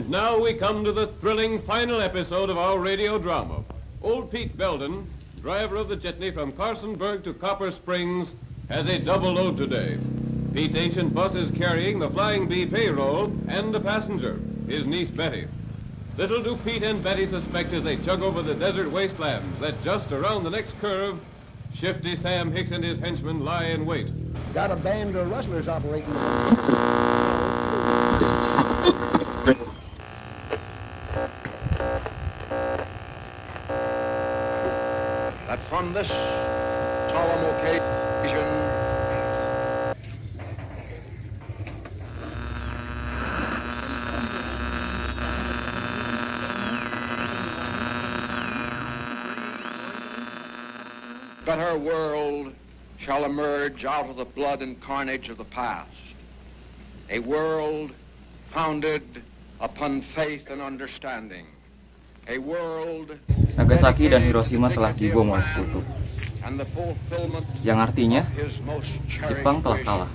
And now we come to the thrilling final episode of our radio drama. Old Pete Belden, driver of the jitney from Carsonburg to Copper Springs, has a double load today. Pete's ancient bus is carrying the Flying Bee payroll and a passenger, his niece Betty. Little do Pete and Betty suspect as they chug over the desert wastelands that just around the next curve, Shifty Sam Hicks and his henchmen lie in wait. Got a band of rustlers operating. That from this solemn occasion, better world shall emerge out of the blood and carnage of the past. A world founded upon faith and understanding. A world Nagasaki dan Hiroshima telah dibom oleh sekutu, and the fulfillment yang artinya of his most cherished Jepang telah kalah.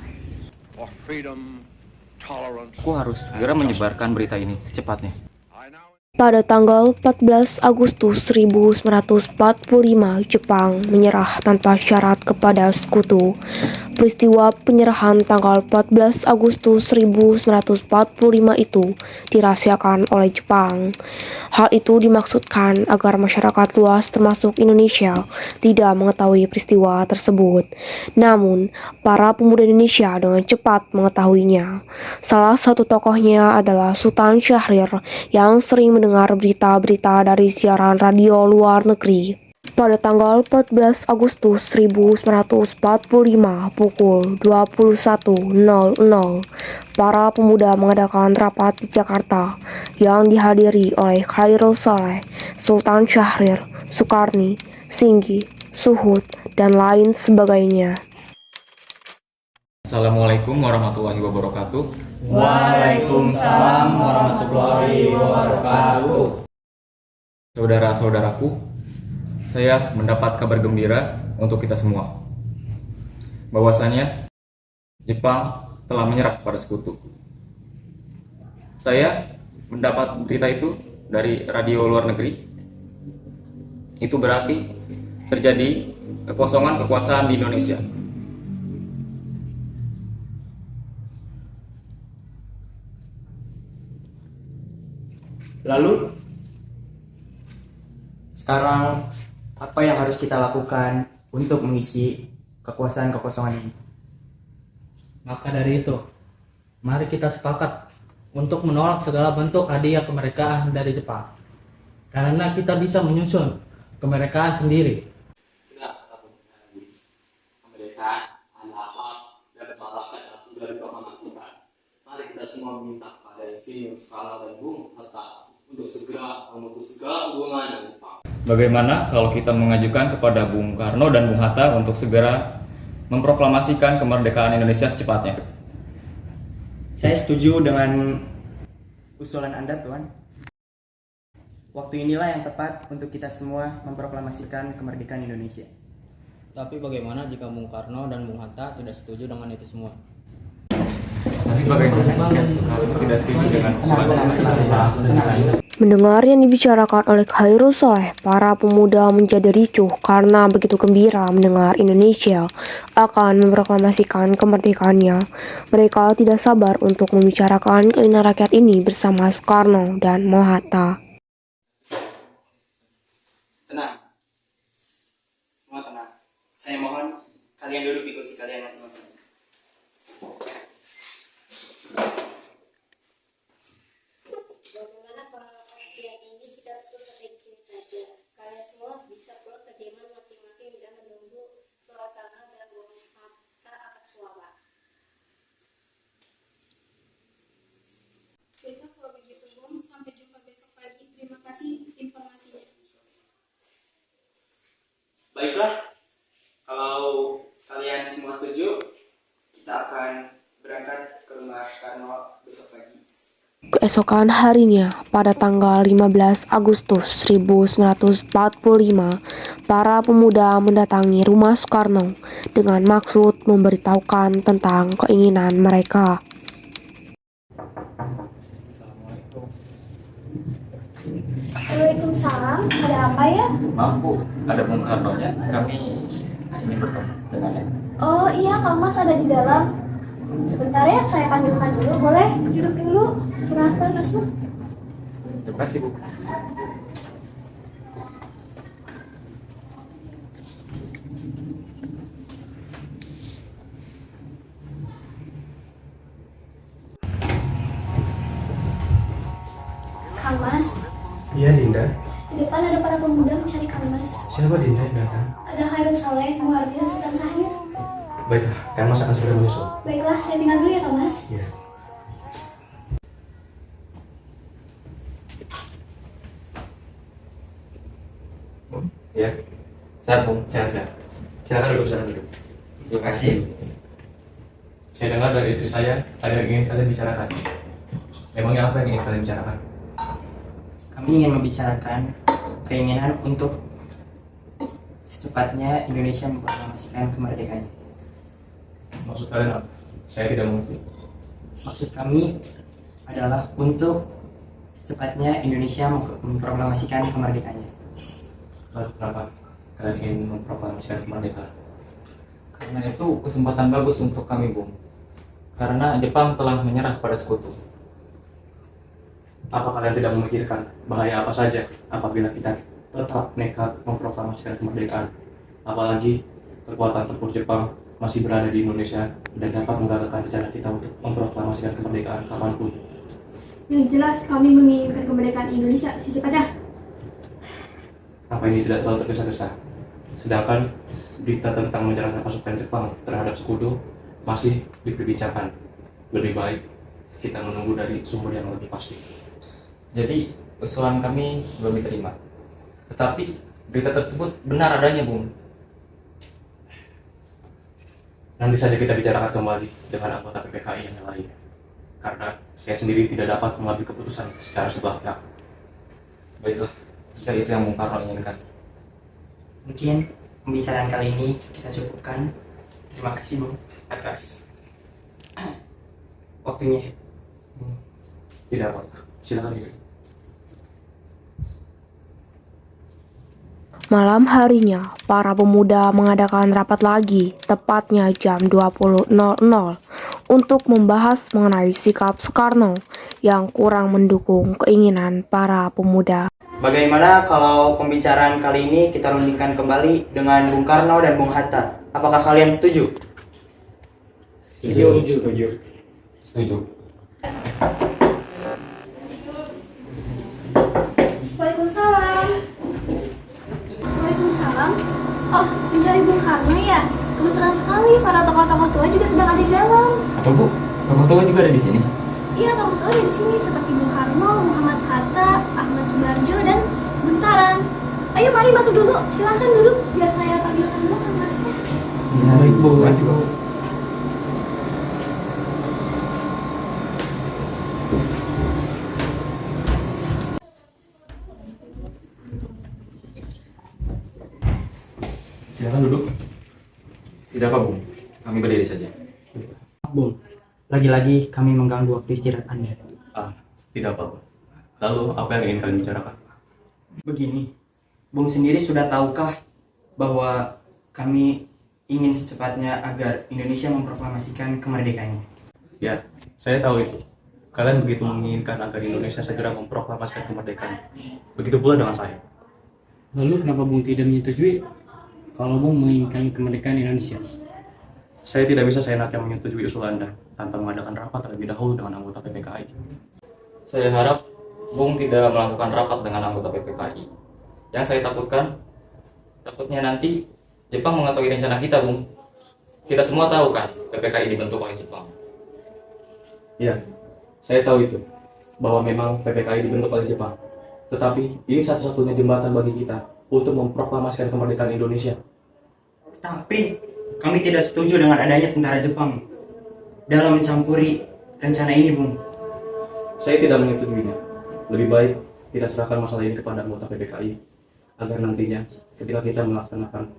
for freedom, tolerance. Aku harus segera menyebarkan berita ini secepatnya. I now Pada tanggal 14 Agustus 1945, Jepang menyerah tanpa syarat kepada sekutu. Peristiwa penyerahan tanggal 14 Agustus 1945 itu dirahasiakan oleh Jepang. Hal itu dimaksudkan agar masyarakat luas termasuk Indonesia tidak mengetahui peristiwa tersebut. Namun, para pemuda Indonesia dengan cepat mengetahuinya. Salah satu tokohnya adalah Sultan Syahrir yang sering mendengar berita-berita dari siaran radio luar negeri. Pada tanggal 14 Agustus 1945 pukul 21.00, para pemuda mengadakan rapat di Jakarta yang dihadiri oleh Khairul Saleh, Sultan Syahrir, Sukarni, Singgi, Suhud, dan lain sebagainya. Assalamualaikum warahmatullahi wabarakatuh. Waalaikumsalam warahmatullahi wabarakatuh. Saudara-saudaraku, saya mendapat kabar gembira untuk kita semua, bahwasanya Jepang telah menyerah pada sekutu. Saya mendapat berita itu dari radio luar negeri. Itu berarti terjadi kekosongan kekuasaan di Indonesia. Lalu, sekarang apa yang harus kita lakukan untuk mengisi kekuasaan kekosongan ini? Maka dari itu, mari kita sepakat untuk menolak segala bentuk hadiah kemerdekaan dari Jepang. Karena kita bisa menyusun kemerdekaan sendiri. Tidak habis. Kemerdekaan adalah hak dan masyarakat yang sudah diproklamasikan. Mari kita semua meminta kepada Insinyur Soekarno dan Bung Hatta untuk segera memutus segala hubungan dengan Jepang. Bagaimana kalau kita mengajukan kepada Bung Karno dan Bung Hatta untuk segera memproklamasikan kemerdekaan Indonesia secepatnya? Saya setuju dengan usulan Anda, Tuan. Waktu inilah yang tepat untuk kita semua memproklamasikan kemerdekaan Indonesia. Tapi bagaimana jika Bung Karno dan Bung Hatta tidak setuju dengan itu semua? Tapi bagaimana jika Soekarno tidak setuju dengan usulan? Mendengar yang dibicarakan oleh Khairul Saleh, para pemuda menjadi ricuh karena begitu gembira mendengar Indonesia akan memproklamasikan kemerdekaannya. Mereka tidak sabar untuk membicarakan keinginan rakyat ini bersama Soekarno dan Hatta. Tenang, semua tenang. Saya mohon kalian duduk di kursi kalian masing-masing. Bagaimana pengalaman ini kita terus sampai di sini saja. Kalian semua bisa pulang ke Jerman masing-masing dan menunggu Soekarno dan Bung Hatta akan suara. Baiklah kalau begitu, Bung. Sampai jumpa besok pagi. Terima kasih informasinya. Baiklah, kalau kalian semua setuju, kita akan berangkat ke rumah Soekarno besok pagi. Keesokan harinya, pada tanggal 15 Agustus 1945, para pemuda mendatangi rumah Soekarno dengan maksud memberitahukan tentang keinginan mereka. Assalamualaikum. Waalaikumsalam, ada apa ya? Maaf Bu, ada Bung Karno-nya. Kami ingin bertemu dengannya. Oh iya, Kang Mas ada di dalam. Sebentar ya, saya panggilkan dulu. Boleh duduk dulu? Silahkan masuk. Terima kasih Bu. Kang Mas, Iya Dinda. di depan ada para pemuda mencari Kang Mas. Siapa Dinda yang datang? Ada Khairul Saleh, Muhardi, dan Sultan Sahir. Baiklah, Kang Mas akan segera menyusul. Baiklah, saya tinggal dulu ya Kang Mas. Iya. Ya, sehat Bung. Sehat. Silakan duduk sana duduk. Terima kasih. Saya dengar dari istri saya ada yang ingin kalian bicarakan. Memangnya apa yang ingin kalian bicarakan? Kami ingin membicarakan keinginan untuk secepatnya Indonesia memproklamasikan kemerdekaannya. Maksud kalian apa? Saya tidak mengerti. Maksud kami adalah untuk secepatnya Indonesia memproklamasikan kemerdekaannya. Lalu kenapa kalian ingin memproklamasikan kemerdekaan? Karena itu kesempatan bagus untuk kami, Bung. Karena Jepang telah menyerah pada sekutu. Apa kalian tidak memikirkan bahaya apa saja apabila kita tetap nekat memproklamasikan kemerdekaan? Apalagi kekuatan tempur Jepang masih berada di Indonesia dan dapat menggagalkan rencana kita untuk memproklamasikan kemerdekaan kapanpun. Yang jelas kami menginginkan kemerdekaan Indonesia secepatnya. Apa ini tidak terlalu tergesa-gesa? Sedangkan berita tentang menyerahnya pasukan Jepang terhadap sekutu masih diperbincangkan. Lebih baik kita menunggu dari sumber yang lebih pasti. Jadi, usulan kami belum diterima. Tetapi, berita tersebut benar adanya, Bung. Nanti saja kita bicarakan kembali dengan anggota PPKI yang lain. Karena saya sendiri tidak dapat mengambil keputusan secara sepihak. Baiklah, jika itu yang Bung Karno inginkan. Mungkin pembicaraan kali ini kita cukupkan. Terima kasih Bung atas waktunya. Tidak apa-apa. Silakan juga. Malam harinya, para pemuda mengadakan rapat lagi, tepatnya jam 20.00, untuk membahas mengenai sikap Soekarno yang kurang mendukung keinginan para pemuda. Bagaimana kalau pembicaraan kali ini kita rundingkan kembali dengan Bung Karno dan Bung Hatta? Apakah kalian setuju? Setuju. Waalaikumsalam. Waalaikumsalam. Oh, mencari Bung Karno ya? Kebetulan sekali para tokoh-tokoh tua juga sedang ada di dalam. Apa Bu? Tokoh tua juga ada di sini? Iya, tokoh tua ada di sini seperti Bung Karno, Muhammad Hatta, Ahmad Subarjo, dan Buntaran. Ayo mari masuk dulu. Silakan duduk biar saya panggilkan dulu Kang Masnya. Baik Bu, terima kasih Bu. Silakan duduk. Tidak apa, Bung. Kami berdiri saja. Bung, lagi-lagi kami mengganggu waktu istirahat Anda. Tidak apa-apa. Lalu, apa yang ingin kalian bicarakan? Begini, Bung sendiri sudah tahukah bahwa kami ingin secepatnya agar Indonesia memproklamasikan kemerdekaannya? Ya, saya tahu itu. Kalian begitu menginginkan agar Indonesia segera memproklamasikan kemerdekaan. Begitu pula dengan saya. Lalu kenapa Bung tidak menyetujui kalau Bung menginginkan kemerdekaan Indonesia? Saya tidak bisa seenaknya menyetujui usul Anda tanpa mengadakan rapat terlebih dahulu dengan anggota PPKI. Saya harap Bung tidak melakukan rapat dengan anggota PPKI. Yang saya takutnya nanti Jepang mengetahui rencana kita, Bung. Kita semua tahu kan, PPKI dibentuk oleh Jepang. Ya, saya tahu itu, bahwa memang PPKI dibentuk oleh Jepang. Tetapi ini satu-satunya jembatan bagi kita untuk memproklamasikan kemerdekaan Indonesia. Tapi kami tidak setuju dengan adanya tentara Jepang dalam mencampuri rencana ini, Bung. Saya tidak menyetujuinya. Lebih baik kita serahkan masalah ini kepada anggota PPKI agar nantinya ketika kita melaksanakan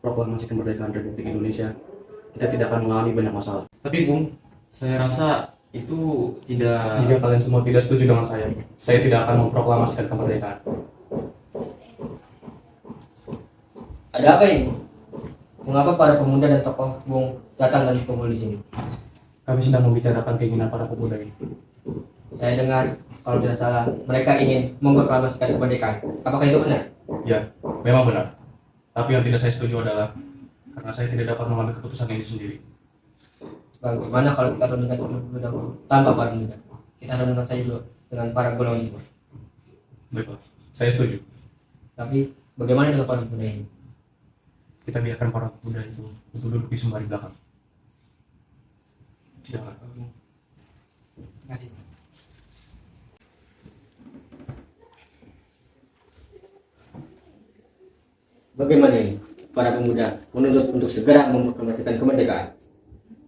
proklamasi kemerdekaan Republik Indonesia, kita tidak akan mengalami banyak masalah. Tapi Bung, saya rasa Itu tidak... Jika kalian semua tidak setuju dengan saya tidak akan memproklamasikan kemerdekaan. Ada apa ini? Mengapa para pemuda dan tokoh Bung datang dan berkumpul di sini? Kami sedang membicarakan keinginan para pemuda ini. Saya dengar, kalau tidak salah, mereka ingin memproklamasikan kemerdekaan. Apakah itu benar? Ya, memang benar. Tapi yang tidak saya setuju adalah karena saya tidak dapat mengambil keputusan ini sendiri. Bagaimana kalau kita rundingkan dulu dahulu tanpa para pemuda? Kita rundingkan saja dulu dengan para golongan itu. Baiklah, saya setuju. Tapi bagaimana dengan para pemuda ini? Kita biarkan para pemuda itu untuk duduk di sembari belakang. Silakan. Terima kasih. Bagaimana ini? Para pemuda menuntut untuk segera memproklamasikan kemerdekaan.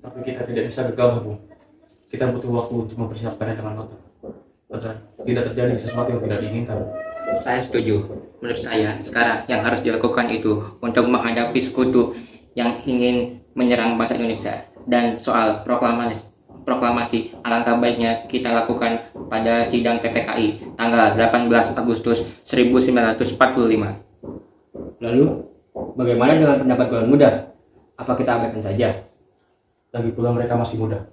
Tapi kita tidak bisa gegabah, Bu. Kita butuh waktu untuk mempersiapkannya dengan matang. Agar tidak terjadi sesuatu yang tidak diinginkan. Saya setuju. Menurut saya, sekarang yang harus dilakukan itu untuk menghadapi sekutu yang ingin menyerang bangsa Indonesia. Dan soal proklamasi, alangkah baiknya kita lakukan pada sidang PPKI tanggal 18 Agustus 1945. Lalu, bagaimana dengan pendapat golongan muda? Apa kita abaikan saja? Lagi pula mereka masih muda.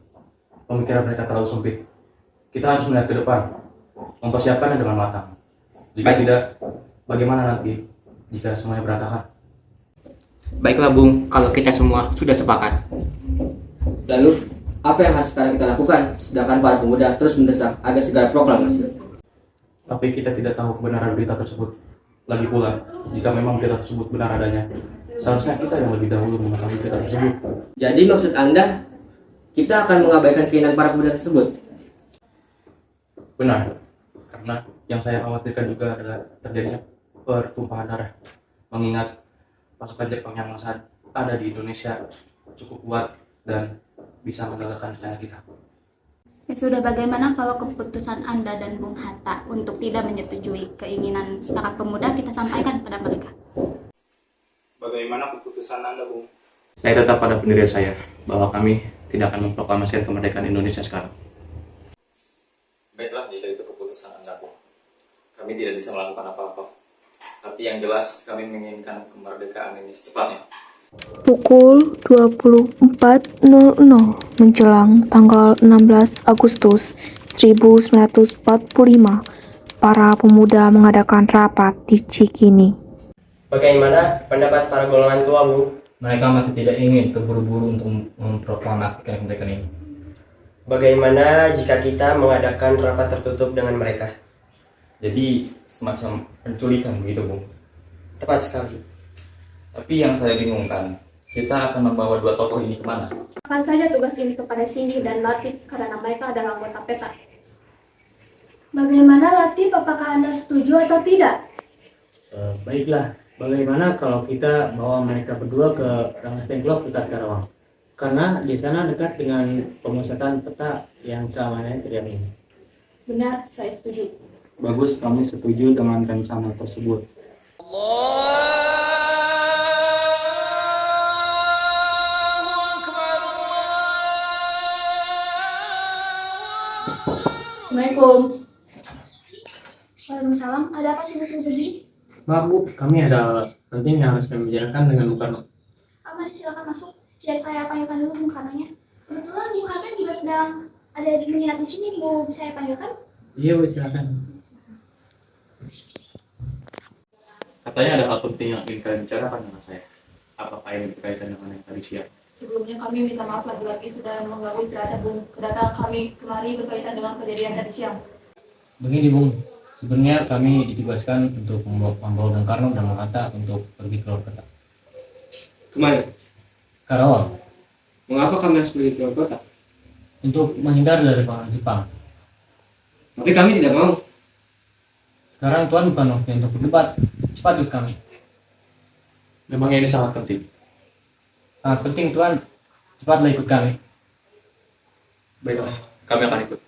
Pemikiran mereka terlalu sempit. Kita harus melihat ke depan, mempersiapkannya dengan matang. Jika tidak, bagaimana nanti jika semuanya berantakan? Baiklah Bung, kalau kita semua sudah sepakat. Lalu, apa yang harus sekarang kita lakukan? Sedangkan para pemuda terus mendesak agar segera proklamasi. Tapi kita tidak tahu kebenaran berita tersebut. Lagi pula, jika memang berita tersebut benar adanya, seharusnya kita yang lebih dahulu mengetahui berita tersebut. Jadi maksud Anda, kita akan mengabaikan keinginan para pemuda tersebut? Benar, karena yang saya khawatirkan juga adalah terjadinya pertumpahan darah. Mengingat pasukan Jepang yang saat ada di Indonesia cukup kuat dan bisa menggagalkan rencana kita. Ya sudah, bagaimana kalau keputusan Anda dan Bung Hatta untuk tidak menyetujui keinginan para pemuda kita sampaikan kepada mereka? Bagaimana keputusan Anda, Bung? Saya tetap pada pendirian saya bahwa kami tidak akan memproklamasikan kemerdekaan Indonesia sekarang. Baiklah jika itu keputusan Anda, Bung. Kami tidak bisa melakukan apa-apa. Tapi yang jelas kami menginginkan kemerdekaan ini secepatnya. Pukul 24.00 menjelang tanggal 16 Agustus 1945, para pemuda mengadakan rapat di Cikini. Bagaimana pendapat para golongan tua, Bu? Mereka masih tidak ingin terburu-buru untuk memproklamasikan kemerdekaan ini. Bagaimana jika kita mengadakan rapat tertutup dengan mereka? Jadi semacam penculikan begitu, Bung. Tepat sekali. Tapi yang saya bingungkan, kita akan membawa dua tokoh ini kemana? Akan saja tugas ini kepada Cindy dan Latif karena mereka adalah anggota PETA. Bagaimana Latif, apakah Anda setuju atau tidak? Baiklah, bagaimana kalau kita bawa mereka berdua ke Rangas Dengklok, Hutan Karawang? Karena di sana dekat dengan pemusatan peta yang keamanannya terjamin. Benar, saya setuju. Bagus, kami setuju dengan rencana tersebut. Assalamualaikum. Waalaikumsalam. Ada apa sih Bu Suji? Maaf Bu, kami ada penting yang harus kami bicarakan dengan Bu Karno. Mari silakan masuk. Biar saya panggilkan dulu Bung Karnonya. Kebetulan Bung Karno juga sedang ada menginap di sini. Bu, bisa saya panggilkan? Iya Bu, silakan. Katanya ada hal penting yang ingin kalian bicarakan dengan saya. Apakah ini berkaitan dengan yang tadi siang? Sebelumnya kami minta maaf lagi-lagi sudah mengganggu istirahat Bung. Kedatangan kami kemari berkaitan dengan kejadian tadi siang. Begini Bung, sebenarnya kami ditugaskan untuk membawa Bung Karno dan Bung Hatta untuk pergi keluar kota. Kemana? Karawang. Mengapa kami harus pergi keluar kota? Untuk menghindar dari pengaruh Jepang. Tapi kami tidak mau. Sekarang Tuan bukan waktu untuk berdebat. Cepat ikut kami. Memangnya ini sangat penting. Sangat penting Tuan. Cepatlah ikut kami. Baiklah, kami akan ikut.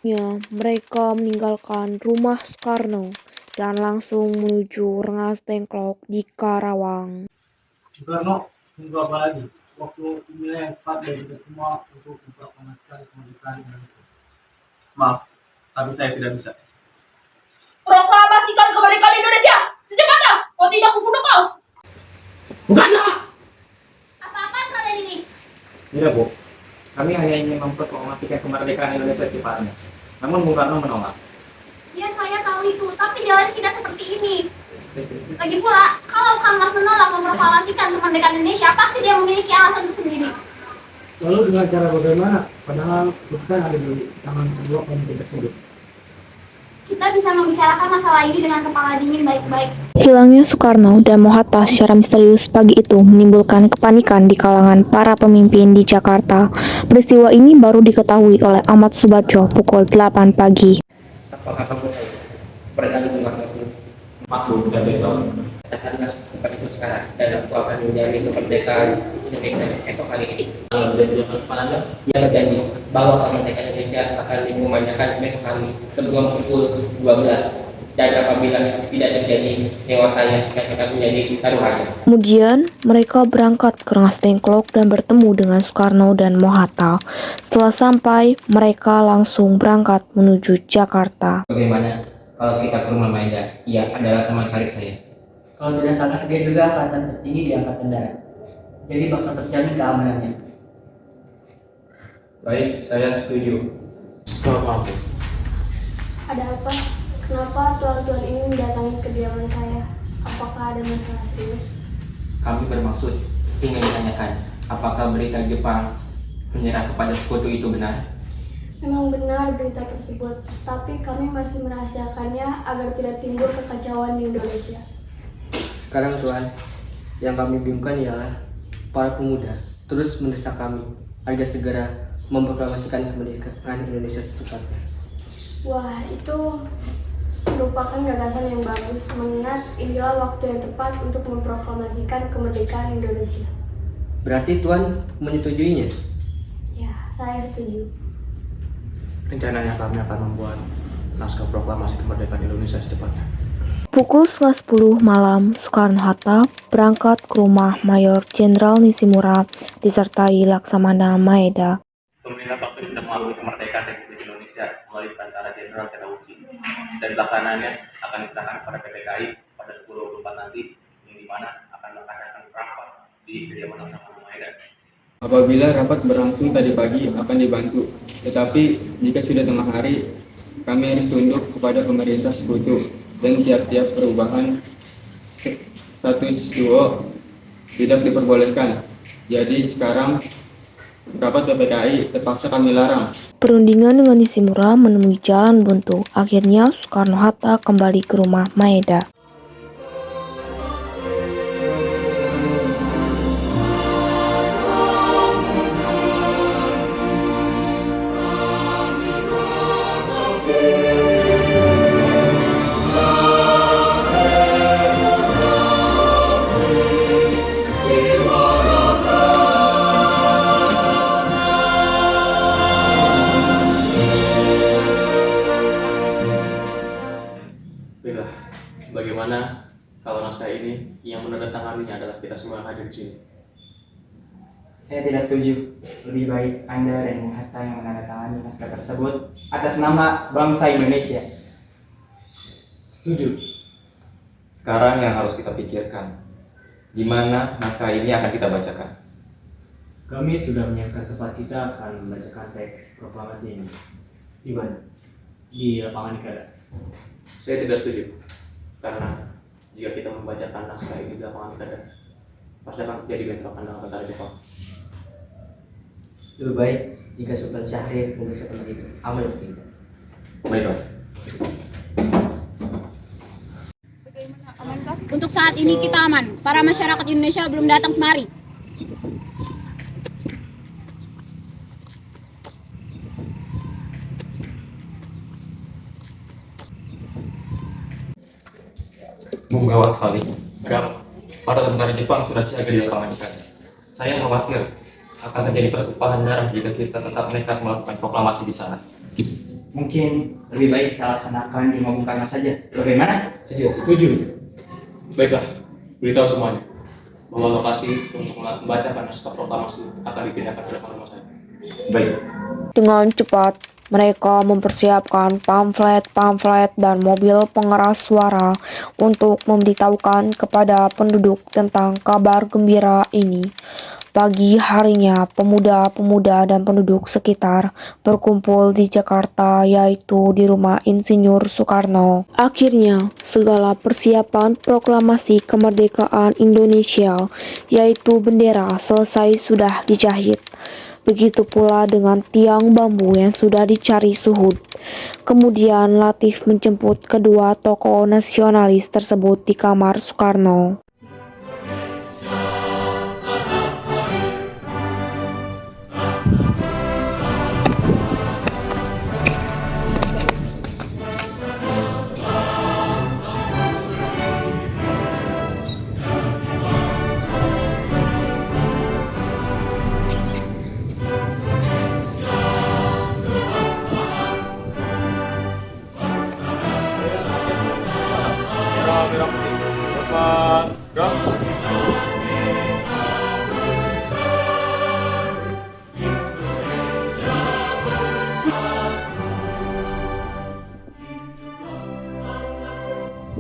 Ya, mereka meninggalkan rumah Soekarno dan langsung menuju Rengas Dengklok di Karawang. Soekarno, tunggu apa lagi? Waktu inilah yang tepat bagi kita semua untuk memproklamasikan kemerdekaan Indonesia. Maaf, tapi saya tidak bisa. Proklamasikan kemerdekaan Indonesia secepatnya. Kau tidak kubunuh kau. Bukanlah. Apa-apaan kalian ini? Tidak, Bu. Kami hanya ingin memproklamasikan kemerdekaan Indonesia secepatnya. Namun Bung Karno menolak. Ya saya tahu itu, tapi jalan tidak seperti ini. Lagi pula, kalau Kang Mas menolak memproklamasikan kemerdekaan Indonesia, pasti dia memiliki alasan tersendiri. Lalu dengan cara bagaimana? Padahal keputusan ada di tangan kedua komite tersebut. Kita bisa membicarakan masalah ini dengan kepala dingin baik-baik. Hilangnya Soekarno dan Mohatta secara misterius pagi itu menimbulkan kepanikan di kalangan para pemimpin di Jakarta. Peristiwa ini baru diketahui oleh Ahmad Subarjo pukul 8 pagi. Apakah kamu berada di rumah itu? Makhluk dan besok. Katakanlah seperti itu sekarang dan aku akan menjamin kemerdekaan Indonesia esok hari ini. Kalau berjanji kepada Anda? Ia berjanji bahwa kemerdekaan Indonesia akan dikumandangkan besok hari sebelum pukul 12. Dan apabila tidak terjadi, nyawa saya akan menjadi taruhannya. Kemudian mereka berangkat ke Rengas Dengklok dan bertemu dengan Soekarno dan Mohatta. Setelah sampai, mereka langsung berangkat menuju Jakarta. Bagaimana kalau kita ke rumah Maeda? Ia adalah teman karib saya. Kalau tidak salah, dia juga angkatan tertinggi di Angkatan Darat. Jadi bakal terjamin keamanannya. Baik, saya setuju. Selamat malam. Ada apa? Kenapa tuan-tuan ini mendatangi kediaman saya? Apakah ada masalah serius? Kami bermaksud ingin menanyakan apakah berita Jepang menyerah kepada sekutu itu benar? Memang benar berita tersebut, tapi kami masih merahasiakannya agar tidak timbul kekacauan di Indonesia. Sekarang Tuan, yang kami bingungkan ialah para pemuda terus mendesak kami agar segera memproklamasikan kemerdekaan Indonesia secepatnya. Wah, itu merupakan gagasan yang bagus, mengingat inilah waktu yang tepat untuk memproklamasikan kemerdekaan Indonesia. Berarti Tuan menyetujuinya? Ya, saya setuju. Rencananya kami akan membuat naskah proklamasi kemerdekaan Indonesia secepatnya. Pukul 10 malam, Soekarno-Hatta berangkat ke rumah Mayor Jenderal Nishimura disertai Laksamana Maeda. Pemerintah waktu sudah mengakui kemerdekaan Republik Indonesia melalui perantara Jenderal Terauchi, dan pelaksanaannya akan diserahkan kepada PPKI pada 10.24 nanti, yang dimana akan mengadakan rapat di kediaman Laksamana Maeda. Apabila rapat berlangsung tadi pagi akan dibantu, tetapi jika sudah tengah hari, kami harus tunduk kepada pemerintah sekutu dan tiap-tiap perubahan status quo tidak diperbolehkan. Jadi sekarang rapat PPKI terpaksa kami larang. Perundingan dengan Nishimura menemui jalan buntu. Akhirnya Soekarno-Hatta kembali ke rumah Maeda. Bagaimana kalau naskah ini yang menandatanganinya adalah kita semua yang hadir di sini? Saya tidak setuju. Lebih baik Anda dan Mohatta yang menandatangani naskah tersebut atas nama bangsa Indonesia. Setuju. Sekarang yang harus kita pikirkan, di mana naskah ini akan kita bacakan. Kami sudah menyiapkan tempat kita akan membacakan teks proklamasi ini. Di mana? Di lapangan Ikada. Saya tidak setuju. Karena jika kita membacakan naskah ini di lapangan Ikada, pasti akan terjadi bentrokan dengan tentara Jepang. Lebih baik jika Sultan Syahrir memeriksa tempat itu. Aman bertindak. Baiklah. Untuk saat ini kita aman. Para masyarakat Indonesia belum datang kemari. Gawat sekali. Ada para tentara Jepang sudah siaga di lapangan Ikada. Saya khawatir akan terjadi pertumpahan darah jika kita tetap nekat melakukan proklamasi di sana. Mungkin lebih baik kita laksanakan di Bung Karno saja. Bagaimana? Setuju. Baiklah, beritahu semuanya bahwa lokasi untuk membacakan naskah proklamasi akan dipindahkan ke depan rumah saya. Baik. Dengan cepat, Mereka mempersiapkan pamflet-pamflet dan mobil pengeras suara untuk memberitahukan kepada penduduk tentang kabar gembira ini. Pagi harinya, pemuda-pemuda dan penduduk sekitar berkumpul di Jakarta, yaitu di rumah Insinyur Soekarno. Akhirnya, segala persiapan proklamasi kemerdekaan Indonesia, yaitu bendera, selesai sudah dijahit. Begitu pula dengan tiang bambu yang sudah dicari Suhud. Kemudian Latif menjemput kedua tokoh nasionalis tersebut di kamar Soekarno.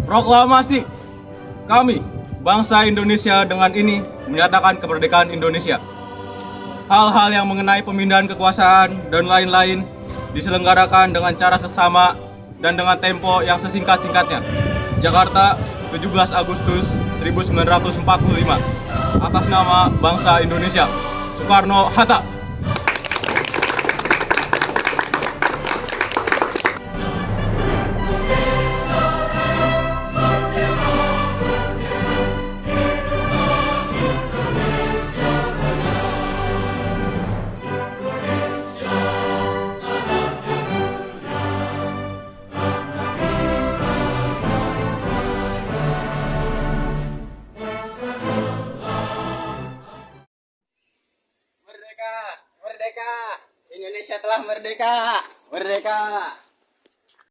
Proklamasi. Kami, bangsa Indonesia dengan ini menyatakan kemerdekaan Indonesia. Hal-hal yang mengenai pemindahan kekuasaan dan lain-lain diselenggarakan dengan cara seksama dan dengan tempo yang sesingkat-singkatnya. Jakarta, 17 Agustus 1945. Atas nama bangsa Indonesia. Soekarno-Hatta. Merdeka! Indonesia telah merdeka! Merdeka!